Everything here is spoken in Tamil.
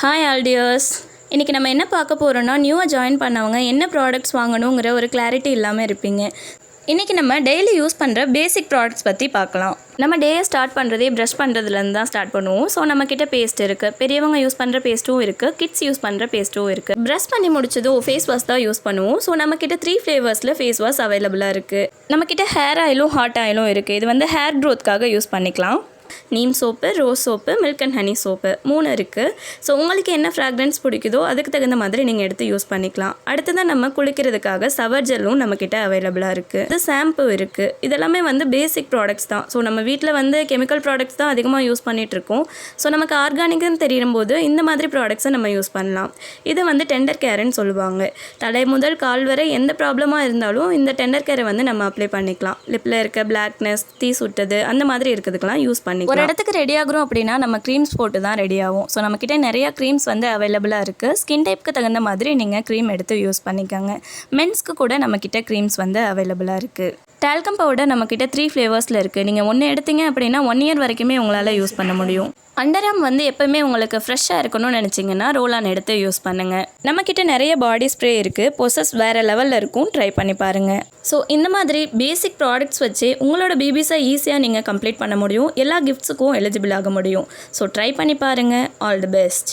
ஹாய் ஆல்டியர்ஸ், இன்றைக்கி நம்ம என்ன பார்க்க போகிறோன்னா, நியூவாக ஜாயின் பண்ணவங்க என்ன ப்ராடக்ட்ஸ் வாங்கணுங்கிற ஒரு கிளாரிட்டி இல்லாமல் இருப்பீங்க. இன்றைக்கி நம்ம டெய்லி யூஸ் பண்ணுற பேசிக் ப்ராடக்ட்ஸ் பற்றி பார்க்கலாம். நம்ம டேயை ஸ்டார்ட் பண்ணுறதே ப்ரஷ் பண்ணுறதுலேருந்து தான் ஸ்டார்ட் பண்ணுவோம். ஸோ நம்மக்கிட்ட பேஸ்ட் இருக்குது, பெரியவங்க யூஸ் பண்ணுற பேஸ்ட்டும் இருக்குது, கிட்ஸ் யூஸ் பண்ணுற பேஸ்ட்டும் இருக்குது. ப்ரஷ் பண்ணி முடிச்சதும் ஃபேஸ் வாஷ் தான் யூஸ் பண்ணுவோம். ஸோ நம்மக்கிட்ட 3 ஃப்ளேவர்ஸில் ஃபேஸ் வாஷ் அவைலபிளாக இருக்குது. நம்மக்கிட்ட ஹேர் ஆயிலும் ஹாட் ஆயிலும் இருக்குது. இது வந்து ஹேர் க்ரோத்க்காக யூஸ் பண்ணிக்கலாம். Neem soap, rose soap, milk and honey soap 3 இருக்குது. ஸோ உங்களுக்கு என்ன ஃப்ராக்ரன்ஸ் பிடிக்குதோ அதுக்கு தகுந்த மாதிரி நீங்கள் எடுத்து யூஸ் பண்ணிக்கலாம். அடுத்ததான் நம்ம குளிக்கிறதுக்காக ஷவர் ஜெல்லும் நம்மக்கிட்ட அவைலபிளாக இருக்குது. இது ஷாம்பு இருக்குது. இதெல்லாமே வந்து பேசிக் ப்ராடக்ட்ஸ் தான். ஸோ நம்ம வீட்டில் வந்து கெமிக்கல் ப்ராடக்ட்ஸ் தான் அதிகமாக யூஸ் பண்ணிகிட்ருக்கோம். ஸோ நமக்கு ஆர்கானிக்னு தெரியும் போது இந்த மாதிரி ப்ராடக்ட்ஸை நம்ம யூஸ் பண்ணலாம். இது வந்து டெண்டர் கேர்ன்னு சொல்லுவாங்க. தலை முதல் கால் வரை எந்த ப்ராப்ளமாக இருந்தாலும் இந்த டெண்டர் கேரை வந்து நம்ம அப்ளை பண்ணிக்கலாம். லிப்பில் இருக்க பிளாக்னஸ், தீ சுட்டது அந்த மாதிரி இருக்கிறதுக்கெலாம் யூஸ் பண்ணிக்கலாம். ஒரு இடத்துக்கு ரெடி ஆகிறோம் அப்படின்னா நம்ம க்ரீம்ஸ் போட்டு தான் ரெடி ஆகும். ஸோ நம்மக்கிட்ட நிறையா க்ரீம்ஸ் வந்து அவைலபிளாக இருக்குது. ஸ்கின் டைப்புக்கு தகுந்த மாதிரி நீங்கள் க்ரீம் எடுத்து யூஸ் பண்ணிக்கோங்க. மென்ஸ்க்கு கூட நம்மக்கிட்ட க்ரீம்ஸ் வந்து அவைலபிளாக இருக்குது. டால்கம் பவுடர் நம்மக்கிட்ட 3 ஃப்ளேவர்ஸில் இருக்குது. நீங்கள் ஒன்று எடுத்தீங்க அப்படின்னா 1 இயர் வரைக்குமே உங்களால் யூஸ் பண்ண முடியும். அண்டர் ஆர்ம் வந்து எப்போவுமே உங்களுக்கு ஃப்ரெஷ்ஷாக இருக்கணும்னு நினச்சிங்கன்னா ரோல் ஆன் எடுத்து யூஸ் பண்ணுங்கள். நம்மக்கிட்ட நிறைய பாடி ஸ்ப்ரே இருக்குது. பொசஸ் வேறு லெவலில் இருக்கும், ட்ரை பண்ணி பாருங்கள். ஸோ இந்த மாதிரி பேசிக் ப்ராடக்ட்ஸ் வச்சு உங்களோட பேபிஸை ஈஸியாக நீங்கள் கம்ப்ளீட் பண்ண முடியும். எல்லா கிஃப்ட்ஸுக்கும் எலிஜிபிள் ஆக முடியும். ஸோ ட்ரை பண்ணி பாருங்கள். All the best.